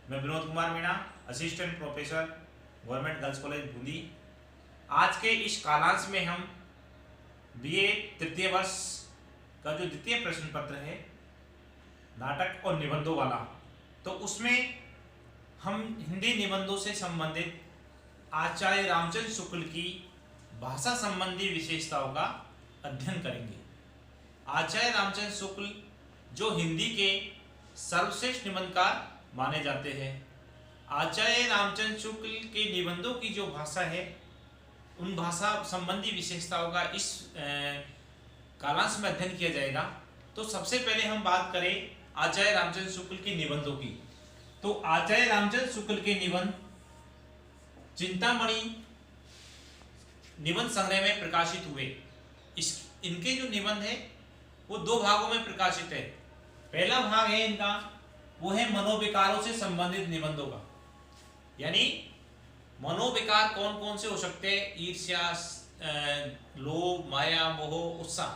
मैं Vinod Kumar Meena, assistant professor, government girls college Bundi. आज के इस कालांश में हम बीए तृतीय वर्ष का जो द्वितीय प्रश्न पत्र है नाटक और निबंधों वाला, तो उसमें हम हिंदी निबंधों से संबंधित आचार्य रामचंद्र शुक्ल की भाषा संबंधी विशेषताओं का अध्ययन करेंगे। आचार्य रामचंद्र शुक्ल जो हिंदी के सर्वश्रेष्ठ निबंधकार माने जाते हैं। आचार्य रामचंद्र शुक्ल के निबंधों की जो भाषा है, उन भाषा संबंधी विशेषताओं का इस कालांश में अध्ययन किया जाएगा। तो सबसे पहले हम बात करें आचार्य रामचंद्र शुक्ल के निबंधों की। तो आचार्य रामचंद्र शुक्ल के निबंध चिंतामणि निबंध संग्रह में प्रकाशित हुए। इनके जो निबंध है वो दो भागों में प्रकाशित है। पहला भाग है इनका, वो है मनोविकारों से संबंधित निबंधों का, यानी मनोविकार कौन कौन से हो सकते हैं, ईर्ष्या, लोभ, माया, मोह, उत्साह।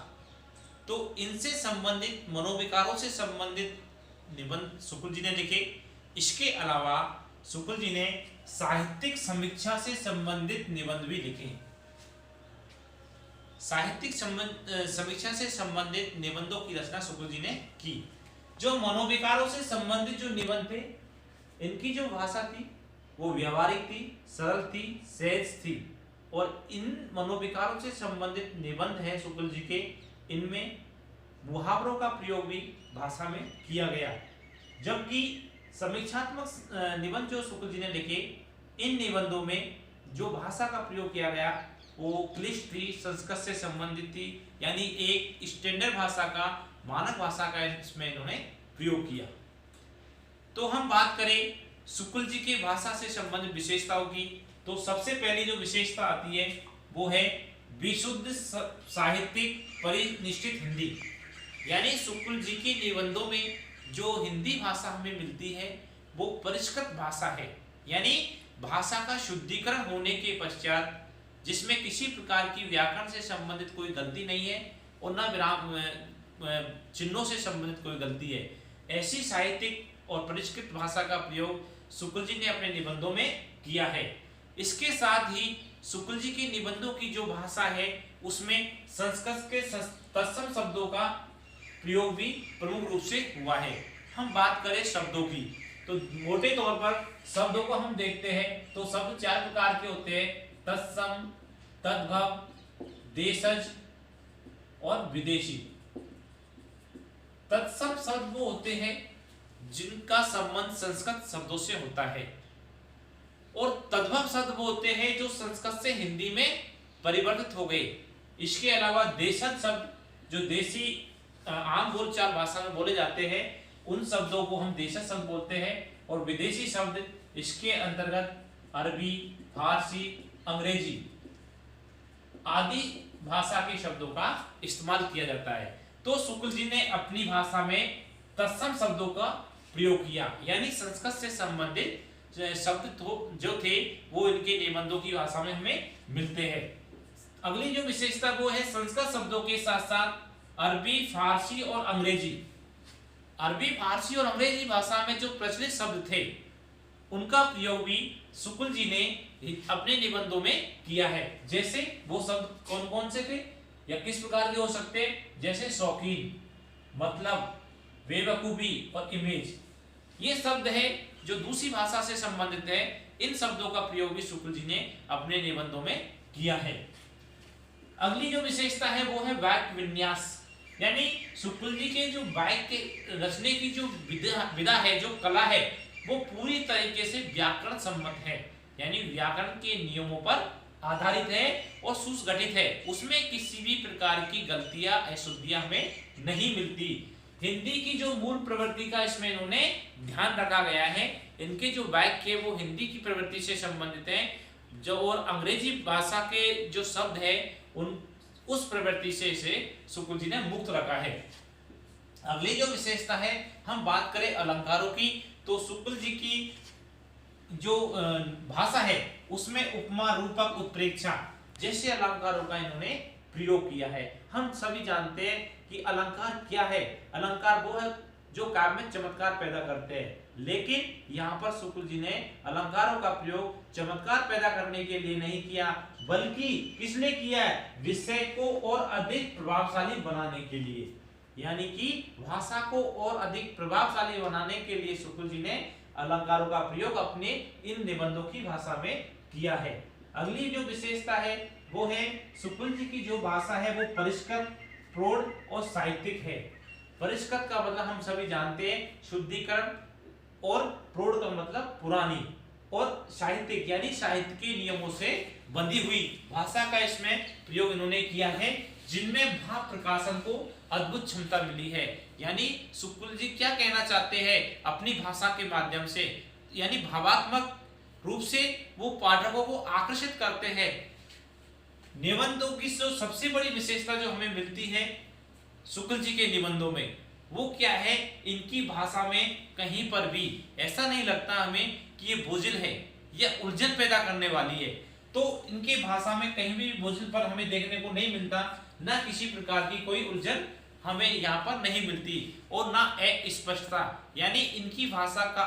तो इनसे संबंधित मनोविकारों से संबंधित निबंध शुक्ल जी ने लिखे। इसके अलावा शुक्ल जी ने साहित्यिक समीक्षा से संबंधित निबंध भी लिखे। साहित्यिक समीक्षा से संबंधित निबंधों की रचना शुक्ल जी ने की। जो मनोविकारों से संबंधित जो निबंध थे, इनकी जो भाषा थी वो व्यवहारिक थी, सरल थी, सहज थी। और इन मनोविकारों से संबंधित निबंध है शुक्ल जी के, इनमें मुहावरों का प्रयोग भी भाषा में किया गया। जबकि समीक्षात्मक निबंध जो शुक्ल जी ने लिखे, इन निबंधों में जो भाषा का प्रयोग किया गया वो क्लिष्ट थी, संस्कृत से संबंधित थी, यानी एक स्टैंडर्ड भाषा का, मानक भाषा का इसमें इन्होंने प्रयोग किया। तो हम बात करें शुक्ल जी के भाषा से संबंधित विशेषताओं की, तो सबसे पहली जो विशेषता आती है वो है विशुद्ध साहित्यिक परिनिष्ठित हिंदी। यानी शुक्ल जी के निबंधों में जो हिंदी भाषा हमें मिलती है वो परिष्कृत भाषा है, यानी भाषा का शुद्धिकरण होने के पश्चात जिसमें किसी प्रकार की व्याकरण से संबंधित कोई गलती नहीं है और न विराम चिन्हों से संबंधित कोई गलती है। ऐसी साहित्यिक और परिष्कृत भाषा का प्रयोग शुक्ल जी ने अपने निबंधों में किया है। इसके साथ ही शुक्ल जी के निबंधों की जो भाषा है उसमें संस्कृत के तत्सम शब्दों का प्रयोग भी प्रमुख रूप से हुआ है। हम बात करें शब्दों की, तो मोटे तौर पर शब्दों को हम देखते हैं तो शब्द चार प्रकार के होते हैं, तत्सम, तद्भव, देशज और विदेशी। तत्सम शब्द वो होते हैं जिनका संबंध संस्कृत शब्दों से होता है, और तद्भव शब्द वो होते हैं जो संस्कृत से हिंदी में परिवर्तित हो गए। इसके अलावा देशज शब्द जो देसी आम बोलचाल भाषा में बोले जाते हैं, उन शब्दों को हम देशज शब्द बोलते हैं। और विदेशी शब्द इसके अंतर्गत अरबी, फारसी, अंग्रेजी आदि भाषा के शब्दों का इस्तेमाल किया जाता है। तो शुक्ल जी ने अपनी भाषा में तत्सम शब्दों का प्रयोग किया, यानी संस्कृत से संबंधित शब्द जो थे वो इनके निबंधों की भाषा में हमें मिलते हैं। अगली जो विशेषता वो है संस्कृत शब्दों के साथ साथ अरबी, फारसी और अंग्रेजी। अरबी, फारसी और अंग्रेजी भाषा में जो प्रचलित शब्द थे उनका प्रयोग भी शुक्ल जी ने अपने निबंधों में किया है। जैसे वो शब्द कौन कौन से थे या किस प्रकार के हो सकते हैं, जैसे शौकीन, मतलब, बेवकूफी और इमेज। ये शब्द है जो दूसरी भाषा से संबंधित है। इन शब्दों का प्रयोग भी शुक्ल जी ने अपने निबंधों में किया है। अगली जो विशेषता है वो है वाक्य विन्यास, यानी शुक्ल जी के जो वाक्य के रचने की जो विधा है, जो कला है, वो पूरी तरीके से व्याकरण सम्मत है, यानी व्याकरण के नियमों पर आधारित है और सुसंगठित है। उसमें किसी भी प्रकार की गलतियां, अशुद्धियां हमें नहीं मिलती। हिंदी की जो मूल प्रवृत्ति का इसमें इन्होंने ध्यान रखा गया है। इनके जो वाक्य है वो हिंदी की प्रवृत्ति से संबंधित है, जो और अंग्रेजी भाषा के जो शब्द है उस प्रवृत्ति से इसे शुक्ल जी ने मुक्त रखा है। अगली जो विशेषता है, हम बात करें अलंकारों की, तो शुक्ल जी की जो भाषा है उसमें उपमा, रूपक, उत्प्रेक्षा जैसे अलंकारों का इन्होंने प्रयोग किया है। हम सभी जानते हैं कि अलंकार क्या है। अलंकार वो है जो काव्य में चमत्कार पैदा करते हैं, लेकिन यहाँ पर शुक्ल जी ने अलंकारों का प्रयोग चमत्कार पैदा करने के लिए नहीं किया, बल्कि किसने किया है, विषय को और अधिक प्रभावशाली बनाने के लिए, यानी कि भाषा को और अधिक प्रभावशाली बनाने के लिए शुक्ल जी ने अलंकारों का प्रयोग अपने इन निबंधों की भाषा में किया है। अगली जो विशेषता है वो है शुक्ल जी की जो भाषा है वो परिष्कृत, प्रौढ़ और साहित्यिक है। परिष्कृत का मतलब हम सभी जानते हैं शुद्धिकरण, और प्रौढ़ का मतलब पुरानी, और साहित्यिक यानी साहित्य के नियमों से बंधी हुई भाषा का इसमें प्रयोग इन्होंने किया है, जिनमें भाव प्रकाशन को अद्भुत क्षमता मिली है। यानी शुक्ल जी क्या कहना चाहते हैं अपनी भाषा के माध्यम से, यानी भावात्मक रूप से वो पाठकों को आकर्षित करते हैं। निबंधों की जो सबसे बड़ी विशेषता जो हमें मिलती है शुक्ल जी के निबंधों में वो क्या है, इनकी भाषा में कहीं पर भी ऐसा नहीं लगता हमें कि ये बोझिल है या उलझन पैदा करने वाली है। तो इनकी भाषा में कहीं भी बोझिल पर हमें देखने को नहीं मिलता, ना किसी प्रकार की कोई उलझन हमें यहाँ पर नहीं मिलती, और ना अस्पष्टता, यानी इनकी भाषा का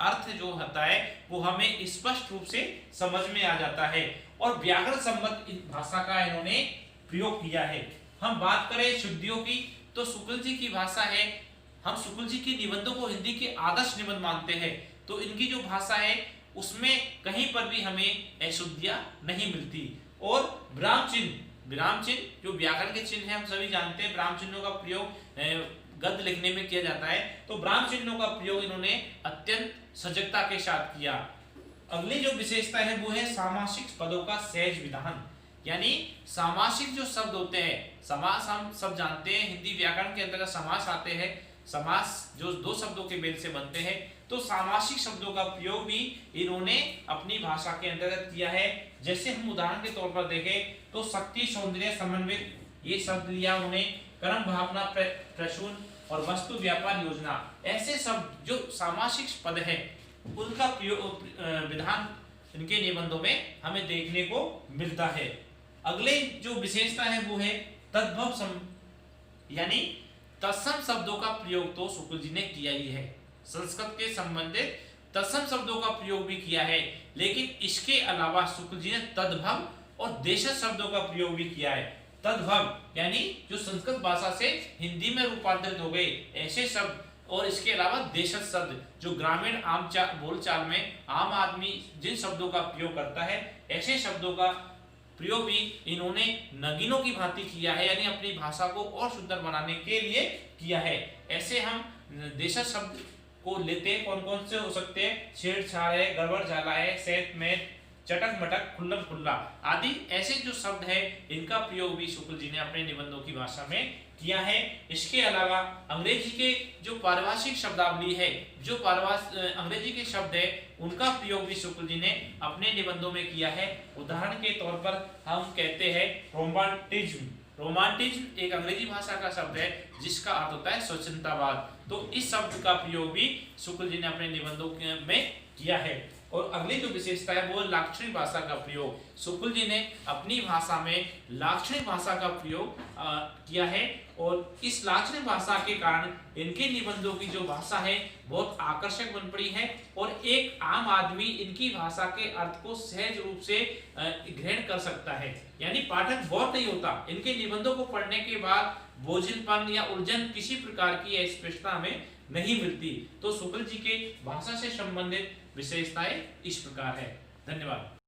अर्थ जो होता है वो हमें स्पष्ट रूप से समझ में आ जाता है, और व्याकरण संबंध इन भाषा का इन्होंने प्रयोग किया है। हम बात करें शुद्धियों की तो शुक्ल जी की भाषा है, हम शुक्ल जी के निबंधों को हिंदी के आदर्श निबंध मानते हैं, तो इनकी जो भाषा है उसमें कहीं पर भी हमें अशुद्धियां नहीं मिलती। और विराम चिन्ह जो व्याकरण के चिन्ह है हम सभी जानते हैं, विराम चिन्हों का प्रयोग गद्य लिखने में किया जाता है, तो विराम चिन्हों का प्रयोग इन्होंने अत्यंत सजगता के साथ किया। अगली जो विशेषता है वो है सामासिक पदों का सहज विधान, यानी सामासिक जो शब्द होते हैं, समास हम सब जानते हैं हिंदी व्याकरण के अंतर्गत समास आते हैं, समास जो दो शब्दों के मेल से बनते हैं, तो सामासिक शब्दों का प्रयोग भी इन्होंने अपनी भाषा के अंतर्गत किया है। जैसे हम उदाहरण के तौर पर देखें तो शक्ति, सौंदर्य, समन्वित ये शब्द लिया उन्होंने, कर्म, भावना, प्रसून और वस्तु, व्यापार, योजना, ऐसे शब्द जो सामासिक पद है उनका प्रयोग विधान इनके निबंधों में हमें देखने को मिलता है। अगले जो विशेषता है वो है तद्भव यानी तत्सम शब्दों का प्रयोग तो शुक्ल जी ने किया ही है, संस्कृत के संबंधित तत्सम शब्दों का प्रयोग भी किया है, लेकिन इसके अलावा शुक्ल जी ने तद्भव और देशज शब्दों का प्रयोग भी किया है। तद्भव यानी जो संस्कृत भाषा से हिंदी में रूपांतरित हो गए ऐसे शब्द, और इसके अलावा देशज शब्द जो ग्रामीण आम बोलचाल में आम आदमी जिन शब्दों का प्रयोग करता है ऐसे शब्दों का प्रयोग भी इन्होंने नगीनों की भांति किया है, यानी अपनी भाषा को और सुंदर बनाने के लिए किया है। ऐसे हम देशज शब्द को लेते हैं, कौन कौन से हो सकते हैं, छेड़छाड़ है, गड़बड़ झाला है, सेत में, चटक मटक, खुल्लम खुल्ला आदि ऐसे जो शब्द है इनका प्रयोग भी शुक्ल जी ने अपने निबंधों की भाषा में किया है। इसके अलावा अंग्रेजी के जो पारिभाषिक शब्दावली है, जो अंग्रेजी के शब्द है उनका प्रयोग भी शुक्ल जी ने अपने निबंधों में किया है। उदाहरण के तौर पर हम कहते हैं रोमांटिज्म। रोमांटिज्म एक अंग्रेजी भाषा का शब्द है जिसका अर्थ होता है स्वच्छंदतावाद, तो इस शब्द का प्रयोग भी शुक्ल जी ने अपने निबंधों में किया है। और अगली जो विशेषता है वो लाक्षणिक भाषा का प्रयोग। शुक्ल जी ने अपनी भाषा में लाक्षणिक भाषा का प्रयोग किया है, और इस लाक्षणिक भाषा के कारण इनके निबंधों की जो भाषा है बहुत आकर्षक बन पड़ी है, और एक आम आदमी इनकी भाषा के अर्थ को सहज रूप से ग्रहण कर सकता है, यानी पाठक बोर नहीं होता। इनके निबंधों को पढ़ने के बाद बोझिलपन या उलझन किसी प्रकार की स्पष्टता हमें नहीं मिलती। तो शुक्ल जी के भाषा से संबंधित विशेषताएं इस प्रकार है। धन्यवाद।